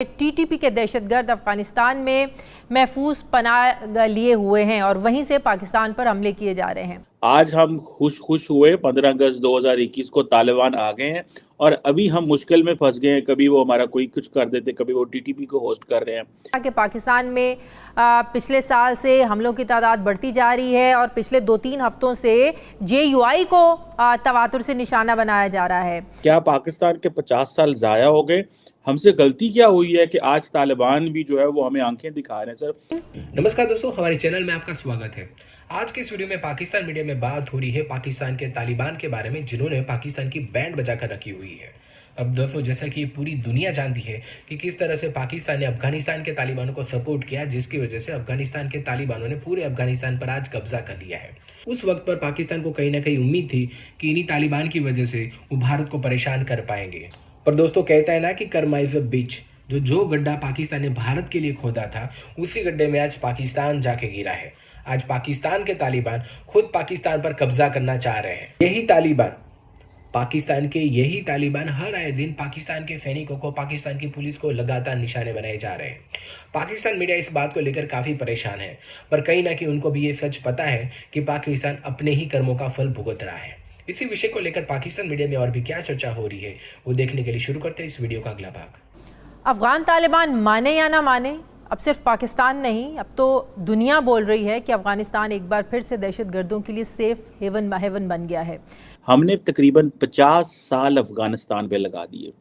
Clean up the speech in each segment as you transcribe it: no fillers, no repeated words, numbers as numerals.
TTP के दहशतगर्द अफगानिस्तान में महफूज पनाह लिए हुए हैं और वहीं से पाकिस्तान पर हमले किए जा रहे हैं। आज हम खुश हुए 15 अगस्त 2021 को तालिबान आ गए हैं और अभी हम मुश्किल में फंस गए हैं। कभी वो हमारा कोई कुछ कर देते, कभी वो टीटीपी को होस्ट कर रहे हैं। कि पाकिस्तान में पिछले साल से हमलों की तादाद बढ़ती जा रही है और पिछले 2-3 हफ्तों से JUI को तवातुर से निशाना बनाया जा रहा है। क्या पाकिस्तान के 50 साल ज़ाया हो गए? हमसे गलती क्या हुई है कि आज तालिबान भी जो है वो हमें आंखें दिखा रहे हैं? सर नमस्कार दोस्तों, हमारे चैनल में आपका स्वागत है। आज के इस वीडियो में पाकिस्तान मीडिया में बात हो रही है पाकिस्तान के तालिबान के बारे में, जिन्होंने पाकिस्तान की बैंड बजाकर रखी हुई है। अब दोस्तों, जैसा कि पूरी दुनिया जानती है कि किस तरह से पाकिस्तान ने अफगानिस्तान के तालिबानों को सपोर्ट किया, जिसकी वजह से अफगानिस्तान के तालिबानों ने पूरे अफगानिस्तान पर आज कब्जा कर लिया है। उस वक्त पर पाकिस्तान को कहीं ना कहीं उम्मीद थी कि इन्हीं तालिबान की वजह से वो भारत को परेशान कर पाएंगे। पर दोस्तों, कहता है ना कि कर्मा इज अ बिच। जो गड्ढा पाकिस्तान ने भारत के लिए खोदा था, उसी गड्ढे में आज पाकिस्तान जाके गिरा है। आज पाकिस्तान के तालिबान खुद पाकिस्तान पर कब्जा करना चाह रहे हैं। यही तालिबान हर आए दिन पाकिस्तान के सैनिकों को, पाकिस्तान की पुलिस को लगातार निशाने बनाए जा रहे हैं। पाकिस्तान मीडिया इस बात को लेकर काफी परेशान है, पर कहीं ना कहीं उनको भी ये सच पता है कि पाकिस्तान अपने ही कर्मों का फल भुगत रहा है। इसी विषय को लेकर पाकिस्तान मीडिया में और भी क्या चर्चा हो रही है, वो देखने के लिए शुरू करते हैं इस वीडियो का अगला भाग। अफगान तालिबान माने या ना माने, अब सिर्फ पाकिस्तान नहीं, अब तो दुनिया बोल रही है कि अफगानिस्तान एक बार फिर से दहशतगर्दों के लिए सेफ हेवन बन गया है। हमने तकरीबन 50 साल अफगानिस्तान पे लगा दिए।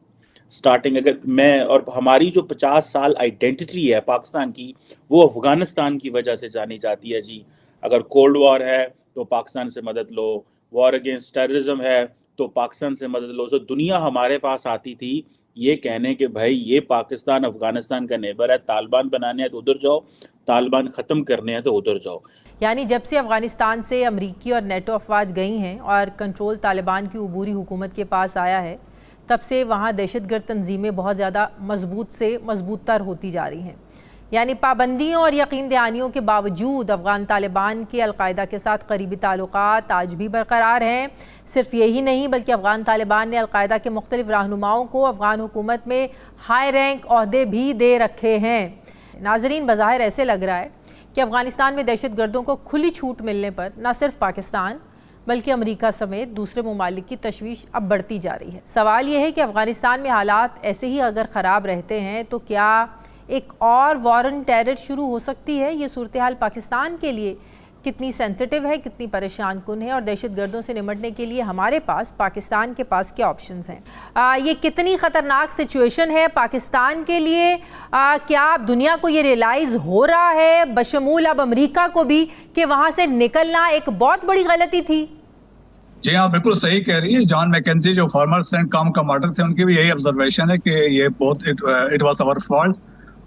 स्टार्टिंग अगर मैं और हमारी जो 50 साल आइडेंटिटी है पाकिस्तान की, वो अफगानिस्तान की वजह से जानी जाती है जी। अगर कोल्ड वॉर है तो पाकिस्तान से मदद लो, वॉर अगेंस्ट टेररिज्म है तो पाकिस्तान से मदद लो। तो दुनिया हमारे पास आती थी ये कहने के भाई ये पाकिस्तान अफगानिस्तान का नेबर है, तालिबान बनाने हैं तो उधर जाओ, तालिबान ख़त्म करने हैं तो उधर जाओ। यानी जब से अफगानिस्तान से अमरीकी और नेटो अफवाज गई हैं और कंट्रोल तालिबान की उबूरी हुकूमत के पास आया है, तब से वहाँ दहशतगर्द तंजीमें बहुत ज़्यादा मजबूत से मजबूतर होती जा रही हैं। यानी पाबंदियों और यकीन दहानियों के बावजूद अफ़गान तालिबान के अलकायदा के साथ करीबी ताल्लुकात आज भी बरकरार हैं। सिर्फ यही नहीं, बल्कि अफ़गान तालिबान ने अलकायदा के मुख्तलिफ रहनुमाओं को अफ़गान हुकूमत में हाई रैंक ओहदे भी दे रखे हैं। नाजरीन, बज़ाहिर ऐसे लग रहा है कि अफ़गानिस्तान में दहशतगर्दों को खुली छूट मिलने पर न सिर्फ पाकिस्तान बल्कि अमेरिका समेत दूसरे ममालिक की तशवीश अब बढ़ती जा रही है। सवाल यह है कि अफ़गानिस्तान में हालात ऐसे ही अगर ख़राब रहते हैं तो क्या एक और वॉर ऑन टेरर शुरू हो सकती है? ये सूरत हाल पाकिस्तान के लिए कितनी सेंसिटिव है, कितनी परेशान कुन है और दहशतगर्दों से निपटने के लिए हमारे पास, पाकिस्तान के पास क्या ऑप्शंस हैं? ये कितनी ख़तरनाक सिचुएशन है पाकिस्तान के लिए? क्या अब दुनिया को ये रियलाइज़ हो रहा है, बशमूल अब अमेरिका को भी, कि वहाँ से निकलना एक बहुत बड़ी गलती थी? जी हाँ, बिल्कुल सही कह रही है। जॉन मैकेंजी जो फॉर्मर सेनेट कमांडर थे, उनकी भी यही ऑब्जर्वेशन है कि ये बहुत इट वाज आवर फॉल्ट।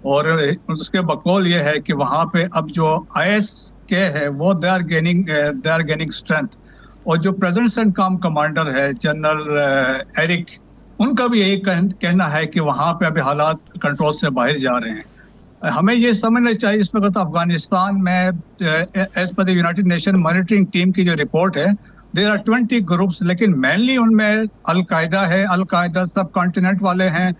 और उसके बकौल ये है कि वहाँ पे अब जो IS के है वो दे आर गेनिंग स्ट्रेंथ। और जो प्रेजेंट सेंट कमांडर है जनरल एरिक, उनका भी यही कहना है कि वहाँ पे अभी हालात कंट्रोल से बाहर जा रहे हैं। हमें ये समझना चाहिए इस वक्त अफगानिस्तान में as per the United Nation monitoring team की जो रिपोर्ट है, देयर आर 20 ग्रुप्स, लेकिन मेनली उनमें अलकायदा है, अलकायदा सब कॉन्टिनेंट वाले हैं,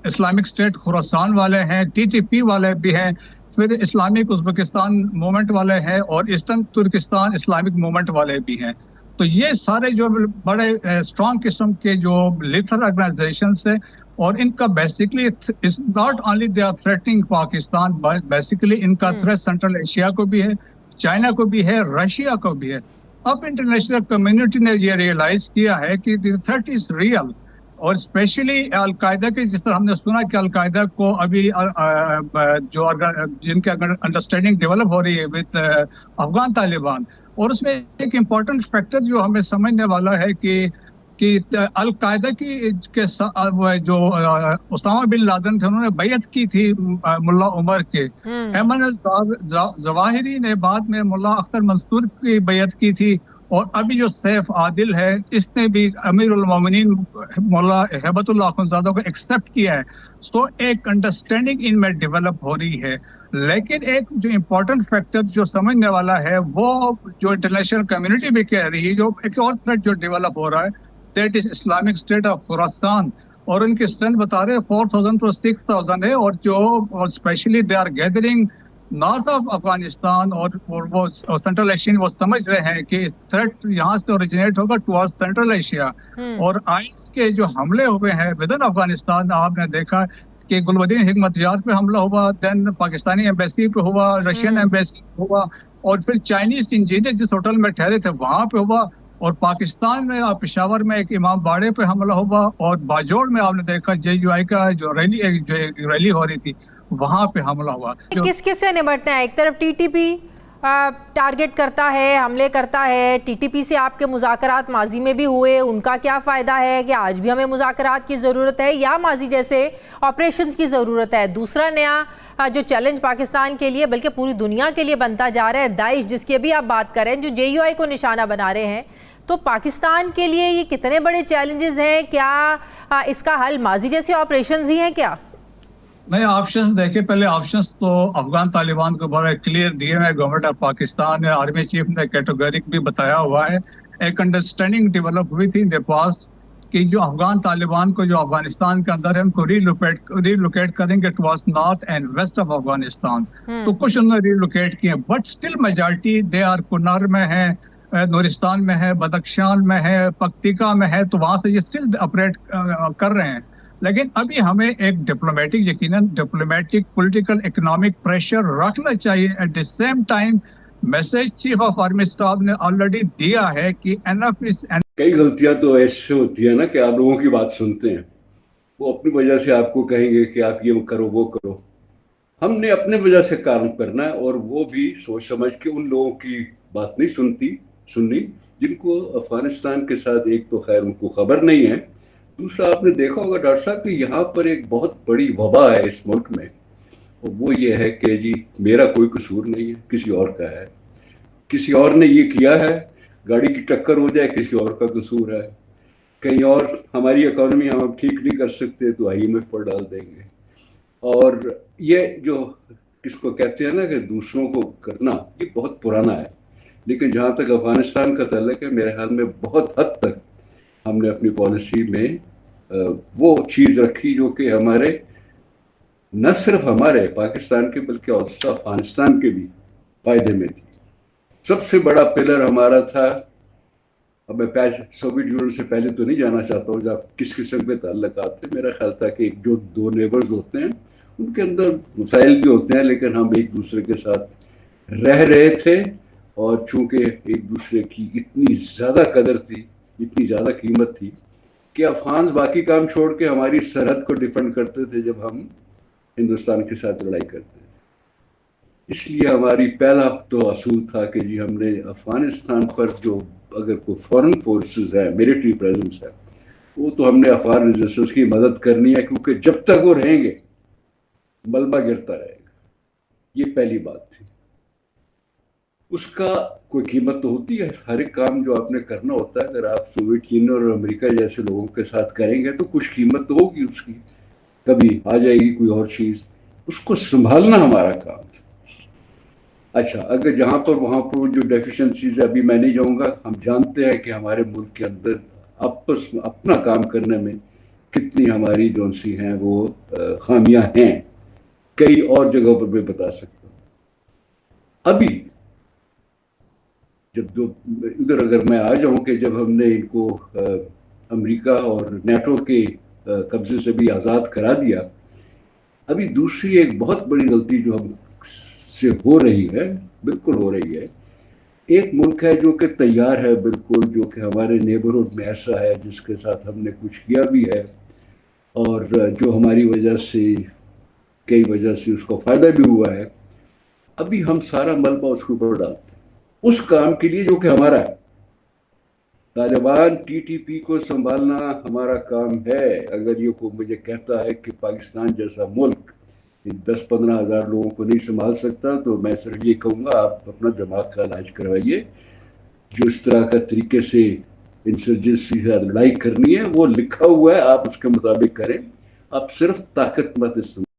इस्लामिक स्टेट खुरासान वाले हैं, TTP वाले भी हैं, फिर इस्लामिक उज़्बेकिस्तान मूवमेंट वाले हैं और ईस्टर्न तुर्किस्तान इस्लामिक मूवमेंट वाले भी हैं। तो ये सारे जो बड़े स्ट्रॉन्ग किस्म के जो लिथल ऑर्गेनाइजेशंस है, और इनका basically is not only they are threatening Pakistan, but basically इनका थ्रेट सेंट्रल एशिया को भी है, चाइना को भी है, रशिया को भी है। अब इंटरनेशनल कम्युनिटी ने ये रियलाइज किया है कि द थ्रेट इज रियल। और स्पेशली अलकायदा के, जिस तरह हमने सुना कि अलकायदा को अभी जो जिनके अंडरस्टैंडिंग डेवलप हो रही है विद अफगान तालिबान, और उसमें एक इम्पॉर्टेंट फैक्टर जो हमें समझने वाला है कि अलकायदा की जो उसामा बिन लादेन थे, उन्होंने बैयत की थी मुल्ला उमर के। ऐमन जवाहिरी ने बाद में मुल्ला अख्तर मंसूर की बैयत की थी। और अभी जो सैफ आदिल है, इसने भी अमीरुल मोमिनीन मौला हेबतुल्लाह अखुंज़ादा को एक्सेप्ट किया है। सो एक अंडरस्टैंडिंग इनमें डेवलप हो रही है। लेकिन एक जो इम्पोर्टेंट फैक्टर जो समझने वाला है, वो जो इंटरनेशनल कम्युनिटी भी कह रही है, जो एक और थ्रेट जो डेवलप हो रहा है, that is Islamic state of Khorasan. और उनकी स्ट्रेंथ बता रहे हैं 4,000 to 6,000 है। और specially they are gathering north of Afghanistan और वो सेंट्रल एशियन, वो समझ रहे हैं कि थ्रेट यहाँ से ओरिजिनेट होगा टुवर्ड्स सेंट्रल एशिया। और आइस के जो हमले हुए हैं विद इन अफगानिस्तान, आपने देखा कि गुलबदीन हिकमतयार पे हमला हुआ, देन पाकिस्तानी एम्बेसी पे हुआ, रशियन एम्बेसी पे हुआ, और फिर चाइनीज इंजीनियर जिस होटल में ठहरे थे वहां पे हुआ, और पाकिस्तान में पेशावर में एक इमाम बाड़े पे हमला हुआ, और बाजोड़ में आपने देखा JUI का जो रैली हो रही थी वहां पे हमला हुआ। किस किस से निपटना है? एक तरफ TTP टारगेट करता है, हमले करता है। TTP से आपके मुज़ाकरात माजी में भी हुए, उनका क्या फ़ायदा है कि आज भी हमें मुज़ाकरात की ज़रूरत है या माजी जैसे ऑपरेशंस की ज़रूरत है? दूसरा नया जो चैलेंज पाकिस्तान के लिए बल्कि पूरी दुनिया के लिए बनता जा रहा है, दाइश, जिसकी अभी आप बात कर रहे हैं, जो JUI को निशाना बना रहे हैं, तो पाकिस्तान के लिए ये कितने बड़े चैलेंजेस हैं? क्या इसका हल माजी जैसे ऑपरेशंस ही हैं क्या? नहीं, ऑप्शंस देखिए, पहले ऑप्शंस तो अफगान तालिबान को बड़ा क्लियर दिए हैं। Government of Pakistan, army chief ने कैटेगोरिक भी बताया हुआ है। एक अंडरस्टैंडिंग डेवलप हुई थी इन द पास्ट कि जो अफगान तालिबान को जो अफगानिस्तान के अंदर है उनको रिलोकेट करेंगे towards north and west of Afghanistan. तो कुछ उन्होंने रिलोकेट किए, but still majority they are Kunar में है, नूरिस्तान में है, बदख्शान में है, पक्तिका में है, तो वहां से ये स्टिल ऑपरेट कर रहे हैं। लेकिन अभी हमें एक डिप्लोमेटिक, यकीनन डिप्लोमेटिक, पॉलिटिकल, इकोनॉमिक प्रेशर रखना चाहिए। At the same time message chief of army staff ने ऑलरेडी दिया है कि एनफ इज। कई गलतियां तो ऐसे होती है ना कि आप लोगों की बात सुनते हैं, वो अपनी वजह से आपको कहेंगे कि आप ये करो वो करो। हमने अपने वजह से काम करना है, और वो भी सोच समझ के उन लोगों की बात नहीं सुननी जिनको अफगानिस्तान के साथ, एक तो खैर उनको खबर नहीं है, दूसरा आपने देखा होगा डॉक्टर साहब कि यहाँ पर एक बहुत बड़ी वबा है इस मुल्क में, और वो ये है कि जी मेरा कोई कसूर नहीं है, किसी और का है, किसी और ने ये किया है, गाड़ी की टक्कर हो जाए किसी और का कसूर है, कहीं और हमारी इकोनॉमी हम ठीक नहीं कर सकते तो IMF पर डाल देंगे। और ये जो किसको कहते हैं ना कि दूसरों को करना, ये बहुत पुराना है। लेकिन जहाँ तक अफगानिस्तान का ताल्लुक है, मेरे ख्याल में बहुत हद तक हमने अपनी पॉलिसी में वो चीज़ रखी जो कि हमारे, न सिर्फ हमारे पाकिस्तान के बल्कि अफगानिस्तान के भी फायदे में थी। सबसे बड़ा पिलर हमारा था, अब मैं सोवियत यूनियन से पहले तो नहीं जाना चाहता हूँ जहाँ किस किस्म के ताल्लुकात थे। मेरा ख्याल था कि जो दो नेबर्स होते हैं उनके अंदर मसाइल भी होते हैं, लेकिन हम एक दूसरे के साथ रह रहे थे, और चूंकि एक दूसरे की इतनी ज़्यादा कदर थी, इतनी ज़्यादा कीमत थी कि अफगान बाकी काम छोड़ के हमारी सरहद को डिफेंड करते थे जब हम हिंदुस्तान के साथ लड़ाई करते थे। इसलिए हमारी पहला तो असूल था कि जी हमने अफगानिस्तान पर जो अगर कोई फॉरेन फोर्सेस है, मिलिट्री प्रेजेंस है, वो तो हमने अफगान रेजिस्टेंस की मदद करनी है, क्योंकि जब तक वो रहेंगे मलबा गिरता रहेगा। ये पहली बात थी। उसका कोई कीमत तो होती है, हर एक काम जो आपने करना होता है, अगर आप सोवियत यूनियन और अमेरिका जैसे लोगों के साथ करेंगे तो कुछ कीमत तो होगी उसकी, कभी आ जाएगी कोई और चीज़, उसको संभालना हमारा काम था। अच्छा, अगर जहाँ पर वहाँ पर जो डेफिशिएंसीज है, अभी मैं नहीं जाऊँगा, हम जानते हैं कि हमारे मुल्क के अंदर आपस में अपना काम करने में कितनी हमारी जो सी हैं वो खामियां हैं, कई और जगहों पर मैं बता सकता हूँ। अभी जब जो इधर अगर मैं आ जाऊं कि जब हमने इनको अमेरिका और नेटो के कब्जे से भी आज़ाद करा दिया, अभी दूसरी एक बहुत बड़ी गलती जो हम से हो रही है, बिल्कुल हो रही है। एक मुल्क है जो कि तैयार है बिल्कुल, जो कि हमारे नेबरहुड में ऐसा है जिसके साथ हमने कुछ किया भी है, और जो हमारी वजह से, कई वजह से उसको फ़ायदा भी हुआ है। अभी हम सारा मलबा उसके ऊपर डालते हैं उस काम के लिए जो कि हमारा है। तालिबान TTP को संभालना हमारा काम है। अगर ये कोई मुझे कहता है कि पाकिस्तान जैसा मुल्क 10-15 हज़ार लोगों को नहीं संभाल सकता, तो मैं सिर्फ ये कहूँगा आप अपना दिमाग का इलाज करवाइए। जो इस तरह का तरीके से इंसर्जेंसी से लड़ाई करनी है वो लिखा हुआ है, आप उसके मुताबिक करें, आप सिर्फ ताकत मत इस्तेमाल